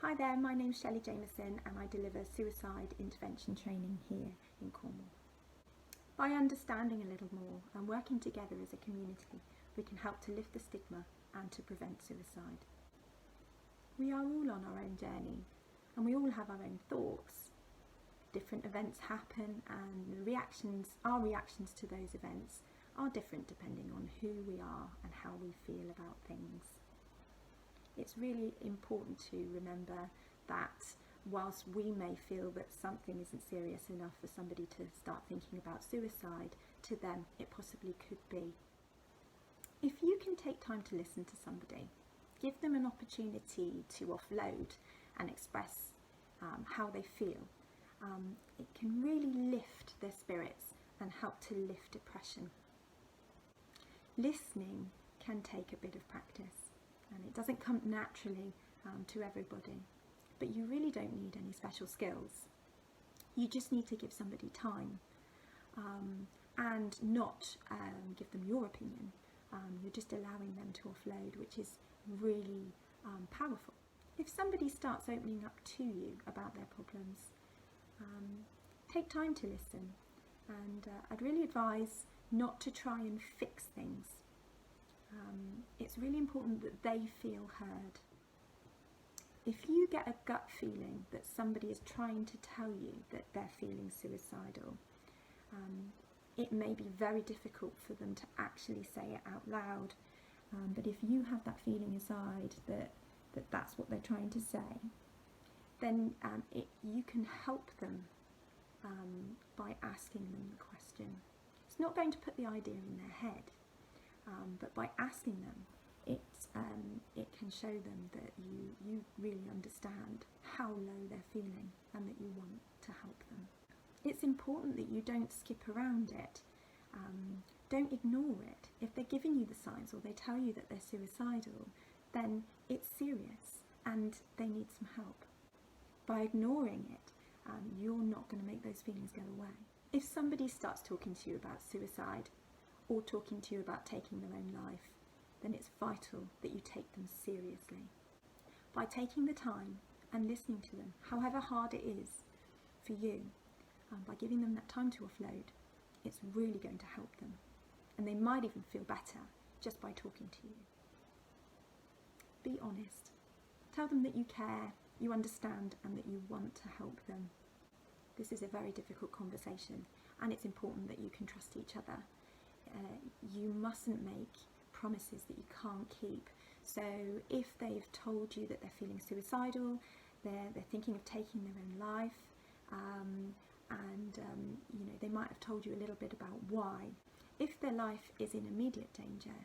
Hi there, my name's Shelley and I deliver suicide intervention training here in Cornwall. By understanding a little more and working together as a community, we can help to lift the stigma and to prevent suicide. We are all on our own journey and we all have our own thoughts. Different events happen and our reactions to those events are different depending on who we are and how we feel about things. It's really important to remember that whilst we may feel that something isn't serious enough for somebody to start thinking about suicide, to them it possibly could be. If you can take time to listen to somebody, give them an opportunity to offload and express how they feel, it can really lift their spirits and help to lift depression. Listening can take a bit of practice. And it doesn't come naturally to everybody, but you really don't need any special skills. You just need to give somebody time and not give them your opinion. You're just allowing them to offload, which is really powerful. If somebody starts opening up to you about their problems, take time to listen, and I'd really advise not to try and fix things. It's really important that they feel heard. If you get a gut feeling that somebody is trying to tell you that they're feeling suicidal, it may be very difficult for them to actually say it out loud, but if you have that feeling inside that that's what they're trying to say, then you can help them by asking them the question. It's not going to put the idea in their head, but by asking them, it can show them that you really understand how low they're feeling and that you want to help them. It's important that you don't skip around it. Don't ignore it. If they're giving you the signs or they tell you that they're suicidal, then it's serious and they need some help. By ignoring it, you're not going to make those feelings go away. If somebody starts talking to you about suicide, or talking to you about taking their own life, then it's vital that you take them seriously. By taking the time and listening to them, however hard it is for you, by giving them that time to offload, it's really going to help them. And they might even feel better just by talking to you. Be honest. Tell them that you care, you understand, and that you want to help them. This is a very difficult conversation, and it's important that you can trust each other. You mustn't make promises that you can't keep. So if they've told you that they're feeling suicidal, they're thinking of taking their own life, and they might have told you a little bit about why. If their life is in immediate danger,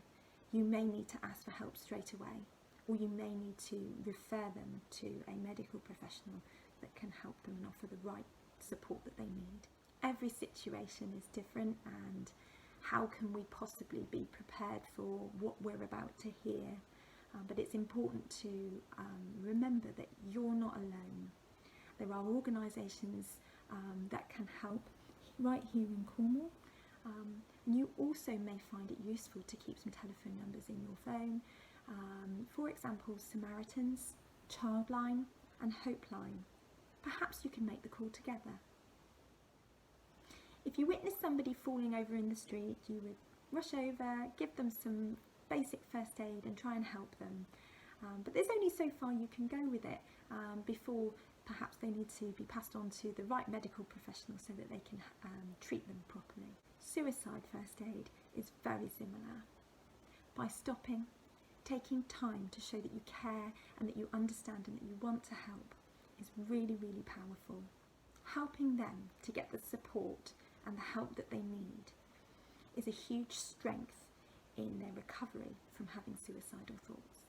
you may need to ask for help straight away, or you may need to refer them to a medical professional that can help them and offer the right support that they need. Every situation is different, and how can we possibly be prepared for what we're about to hear? But it's important to remember that you're not alone. There are organisations that can help right here in Cornwall. And you also may find it useful to keep some telephone numbers in your phone. For example, Samaritans, Childline and Hopeline. Perhaps you can make the call together. If you witness somebody falling over in the street, you would rush over, give them some basic first aid and try and help them. But there's only so far you can go with it before perhaps they need to be passed on to the right medical professional so that they can treat them properly. Suicide first aid is very similar. By stopping, taking time to show that you care and that you understand and that you want to help is really, really powerful. Helping them to get the support and the help that they need is a huge strength in their recovery from having suicidal thoughts.